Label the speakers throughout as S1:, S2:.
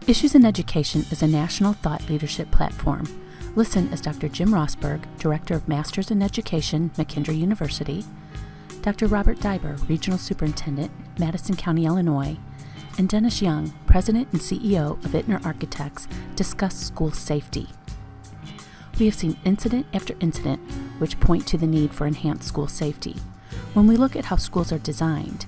S1: Issues in Education is a national thought leadership platform. Listen as Dr. Jim Rosborg, Director of Masters in Education, McKendree University, Dr. Robert Daiber, Regional Superintendent, Madison County, Illinois, and Dennis Young, President and CEO of Ittner Architects, discuss school safety. We have seen incident after incident which point to the need for enhanced school safety. When we look at how schools are designed,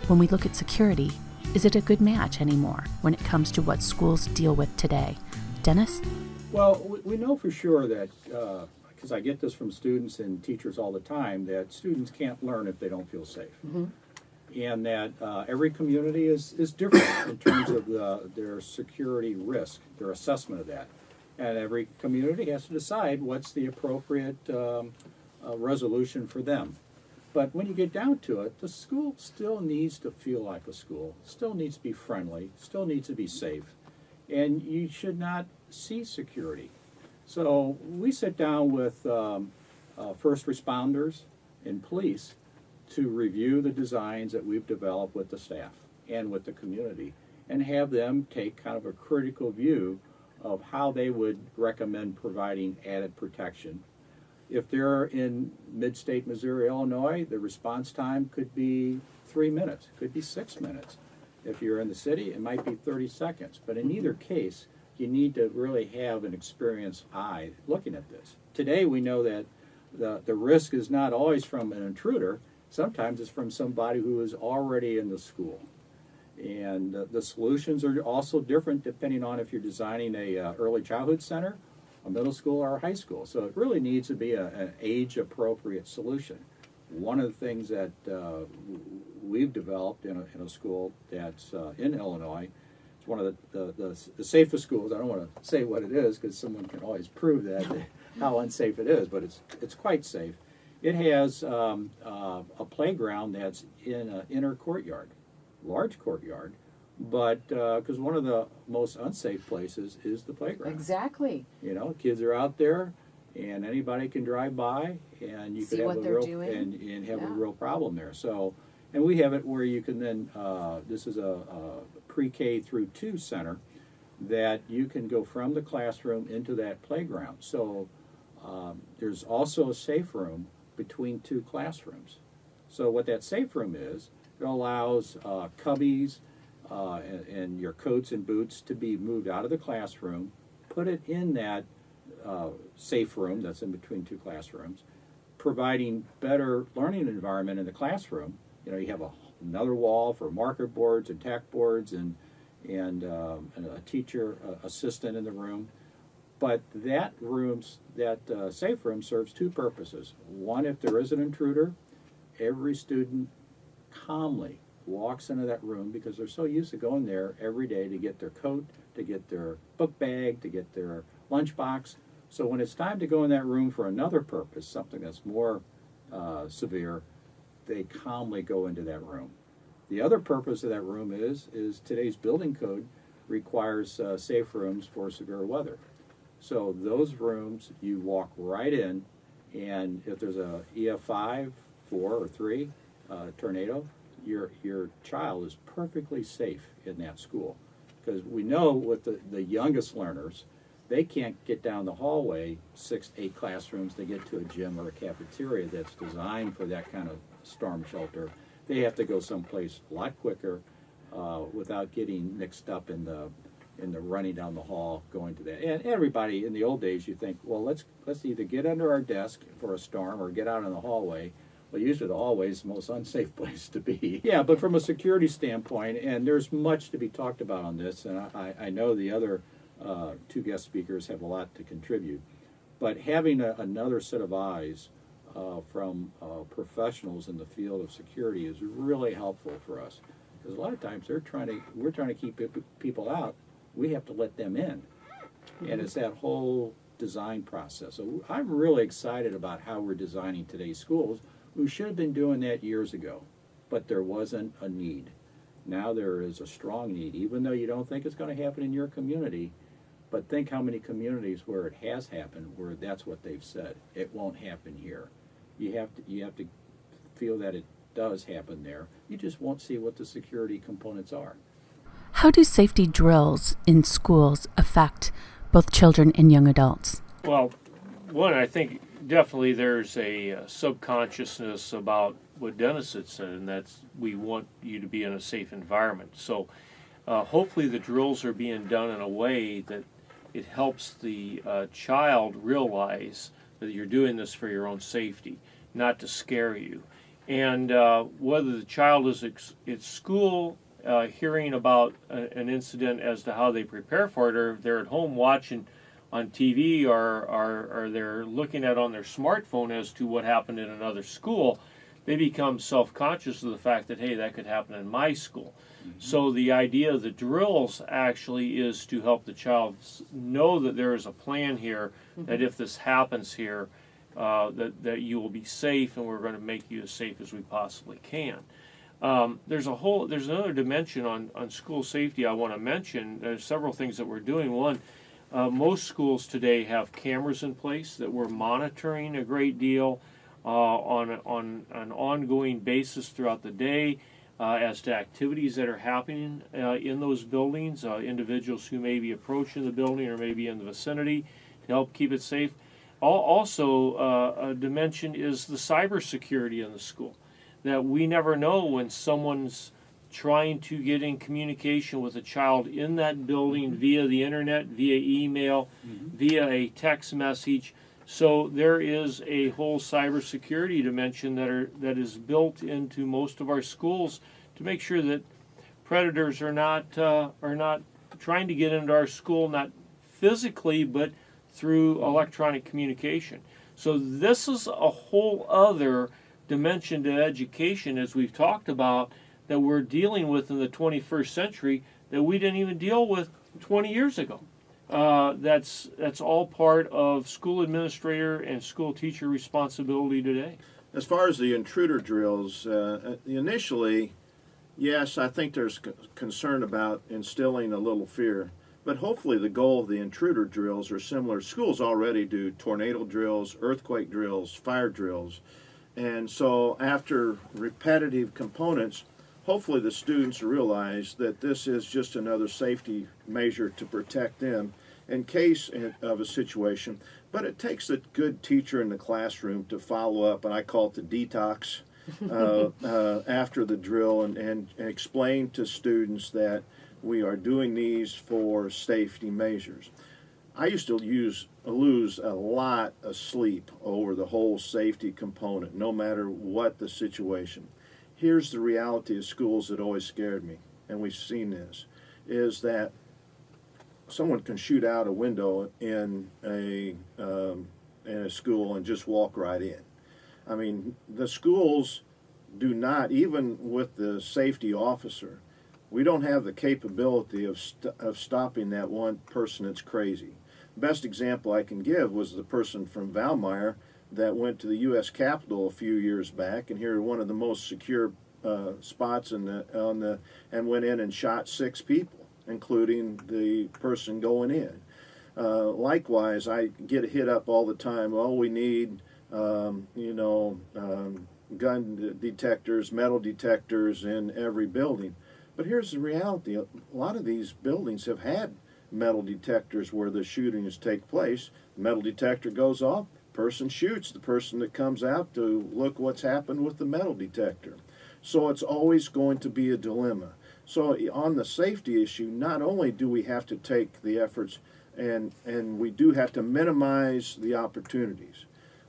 S1: when we look at security, is it a good match anymore when it comes to what schools deal with today? Dennis?
S2: Well, we know for sure that, because I get this from students and teachers all the time, that students can't learn if they don't feel safe. Mm-hmm. And that every community is different in terms of their security risk, their assessment of that. And every community has to decide what's the appropriate resolution for them. But when you get down to it, the school still needs to feel like a school, still needs to be friendly, still needs to be safe, and you should not see security. So we sit down with first responders and police to review the designs that we've developed with the staff and with the community and have them take kind of a critical view of how they would recommend providing added protection. If they're in mid-state Missouri, Illinois, the response time could be 3 minutes, could be 6 minutes. If you're in the city, it might be 30 seconds. But in either case, you need to really have an experienced eye looking at this. Today, we know that the risk is not always from an intruder. Sometimes it's from somebody who is already in the school. And the solutions are also different depending on if you're designing a early childhood center, a middle school, or a high school. So it really needs to be an age-appropriate solution. One of the things that we've developed in a school that's in Illinois, it's one of the safest schools. I don't want to say what it is because someone can always prove that how unsafe it is, but it's quite safe. It has a playground that's in an inner courtyard, large courtyard, but because one of the most unsafe places is the playground.
S3: Exactly.
S2: You know, kids are out there, and anybody can drive by, and you could have and have a real problem there. So, and we have it where you can then. This is a pre-K through 2 center that you can go from the classroom into that playground. So there's also a safe room between 2 classrooms. So what that safe room is, it allows cubbies and your coats and boots to be moved out of the classroom, put it in that safe room that's in between 2 classrooms, providing better learning environment in the classroom. You know, you have another wall for marker boards and tack boards and a teacher assistant in the room. But that safe room serves 2 purposes. One, if there is an intruder, every student calmly walks into that room because they're so used to going there every day to get their coat, to get their book bag, to get their lunchbox. So when it's time to go in that room for another purpose, something that's more severe, they calmly go into that room. The other purpose of that room is today's building code requires safe rooms for severe weather. So those rooms, you walk right in, and if there's a EF5, 4, or 3 tornado, your child is perfectly safe in that school. Because we know with the youngest learners, they can't get down the hallway 6 to 8 classrooms to get to a gym or a cafeteria that's designed for that kind of storm shelter. They have to go someplace a lot quicker without getting mixed up in the running down the hall, going to that. And everybody in the old days, you think, well, let's either get under our desk for a storm or get out in the hallway. Well, usually the hallway is the most unsafe place to be. Yeah, but from a security standpoint, and there's much to be talked about on this, and I know the other 2 guest speakers have a lot to contribute, but having another set of eyes from professionals in the field of security is really helpful for us. Because a lot of times we're trying to keep people out. We have to let them in. And it's that whole design process. So I'm really excited about how we're designing today's schools. We should have been doing that years ago, but there wasn't a need. Now there is a strong need, even though you don't think it's going to happen in your community. But think how many communities where it has happened, where that's what they've said. It won't happen here. You have to feel that it does happen there. You just won't see what the security components are.
S1: How do safety drills in schools affect both children and young adults?
S3: Well, one, I think definitely there's a subconsciousness about what Dennis had said, and that's we want you to be in a safe environment. So hopefully the drills are being done in a way that it helps the child realize that you're doing this for your own safety, not to scare you. And whether the child is at school hearing about an incident as to how they prepare for it, or if they're at home watching on TV or they're looking at on their smartphone as to what happened in another school, they become self-conscious of the fact that, hey, that could happen in my school. Mm-hmm. So the idea of the drills actually is to help the child know that there is a plan here, mm-hmm. that if this happens here, that you will be safe, and we're going to make you as safe as we possibly can. There's another dimension on school safety I want to mention. There's several things that we're doing. One, most schools today have cameras in place that we're monitoring a great deal on an ongoing basis throughout the day as to activities that are happening in those buildings, individuals who may be approaching the building or maybe in the vicinity to help keep it safe. Also, a dimension is the cybersecurity in the school, that we never know when someone's trying to get in communication with a child in that building via the internet, via email, mm-hmm. via a text message. So there is a whole cybersecurity dimension that is built into most of our schools to make sure that predators are not trying to get into our school, not physically, but through electronic communication. So this is a whole other dimension to education, as we've talked about, that we're dealing with in the 21st century that we didn't even deal with 20 years ago. That's all part of school administrator and school teacher responsibility today.
S4: As far as the intruder drills, initially, yes, I think there's concern about instilling a little fear. But hopefully the goal of the intruder drills are similar. Schools already do tornado drills, earthquake drills, fire drills. And so after repetitive components, hopefully the students realize that this is just another safety measure to protect them in case of a situation. But it takes a good teacher in the classroom to follow up, and I call it the detox, after the drill and explain to students that we are doing these for safety measures. I used to lose a lot of sleep over the whole safety component, no matter what the situation. Here's the reality of schools that always scared me, and we've seen this, is that someone can shoot out a window in a school and just walk right in. I mean, the schools do not, even with the safety officer, we don't have the capability of stopping that one person that's crazy. The best example I can give was the person from Valmeyer that went to the U.S. Capitol a few years back, and here one of the most secure spots and went in and shot 6 people, including the person going in. Likewise, I get hit up all the time. Oh, we need gun detectors, metal detectors in every building. But here's the reality. A lot of these buildings have had metal detectors where the shootings take place. The metal detector goes off, person shoots the person that comes out to look what's happened with the metal detector. So it's always going to be a dilemma. So on the safety issue, not only do we have to take the efforts and we do have to minimize the opportunities,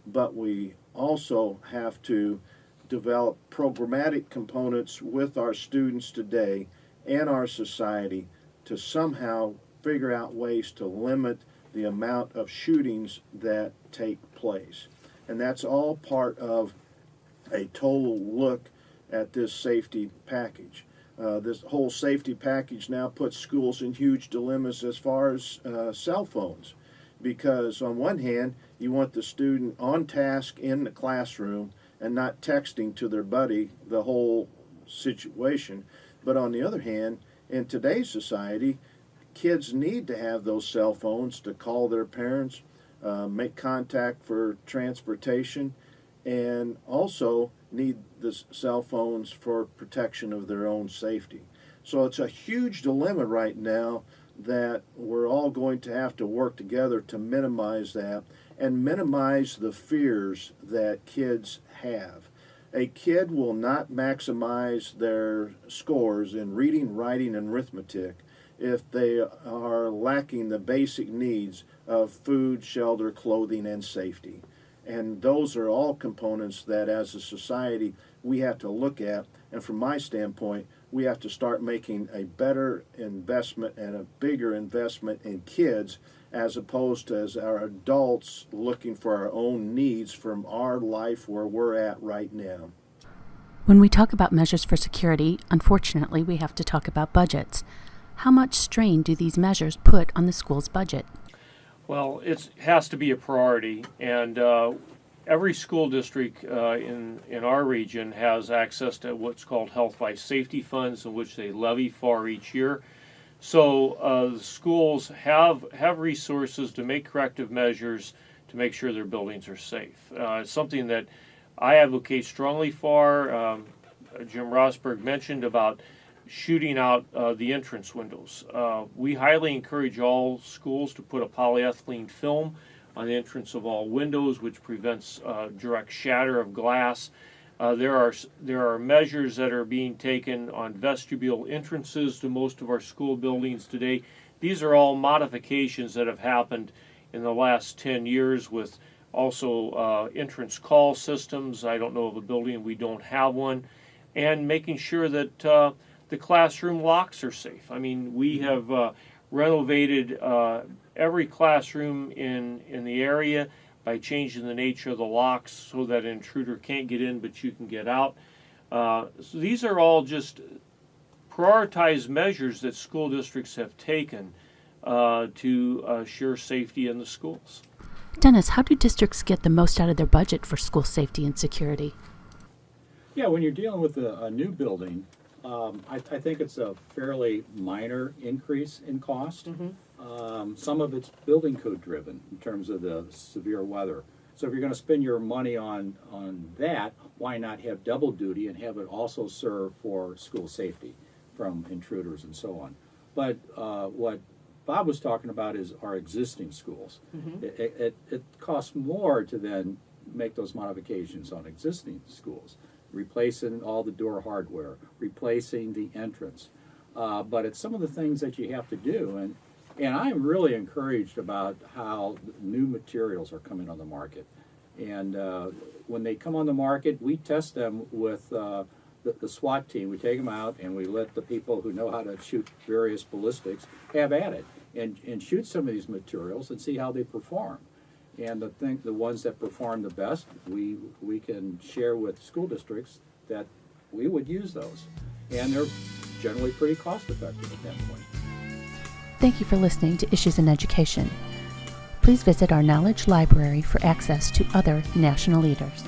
S4: but we also have to develop programmatic components with our students today and our society to somehow figure out ways to limit the amount of shootings that take place. And that's all part of a total look at this safety package. This whole safety package now puts schools in huge dilemmas as far as cell phones, because on one hand, you want the student on task in the classroom and not texting to their buddy the whole situation. But on the other hand, in today's society, kids need to have those cell phones to call their parents, make contact for transportation, and also need the cell phones for protection of their own safety. So it's a huge dilemma right now that we're all going to have to work together to minimize that and minimize the fears that kids have. A kid will not maximize their scores in reading, writing, and arithmetic if they are lacking the basic needs of food, shelter, clothing, and safety. And those are all components that as a society we have to look at. And from my standpoint, we have to start making a better investment and a bigger investment in kids as opposed to as our adults looking for our own needs from our life where we're at right now.
S1: When we talk about measures for security, unfortunately, we have to talk about budgets. How much strain do these measures put on the school's budget?
S3: Well, it has to be a priority, and every school district in our region has access to what's called health life safety funds, in which they levy for each year. So the schools have resources to make corrective measures to make sure their buildings are safe. It's something that I advocate strongly for. Jim Rosborg mentioned about shooting out the entrance windows. We highly encourage all schools to put a polyethylene film on the entrance of all windows, which prevents direct shatter of glass. There are measures that are being taken on vestibule entrances to most of our school buildings today. These are all modifications that have happened in the last 10 years with also entrance call systems. I don't know of a building we don't have one. And making sure that the classroom locks are safe. I mean, we have renovated every classroom in the area by changing the nature of the locks so that an intruder can't get in but you can get out. So these are all just prioritized measures that school districts have taken to assure safety in the schools.
S1: Dennis, how do districts get the most out of their budget for school safety and security?
S2: Yeah, when you're dealing with a new building, I think it's a fairly minor increase in cost. Some of it's building code driven in terms of the severe weather. So if you're going to spend your money on that, why not have double duty and have it also serve for school safety from intruders and so on. But what Bob was talking about is our existing schools. It costs more to then make those modifications on existing schools, replacing all the door hardware, replacing the entrance. But it's some of the things that you have to do. And I'm really encouraged about how new materials are coming on the market. And when they come on the market, we test them with the SWAT team. We take them out and we let the people who know how to shoot various ballistics have at it and shoot some of these materials and see how they perform. And the ones that perform the best, we can share with school districts that we would use those. And they're generally pretty cost effective at that point.
S1: Thank you for listening to Issues in Education. Please visit our Knowledge Library for access to other national leaders.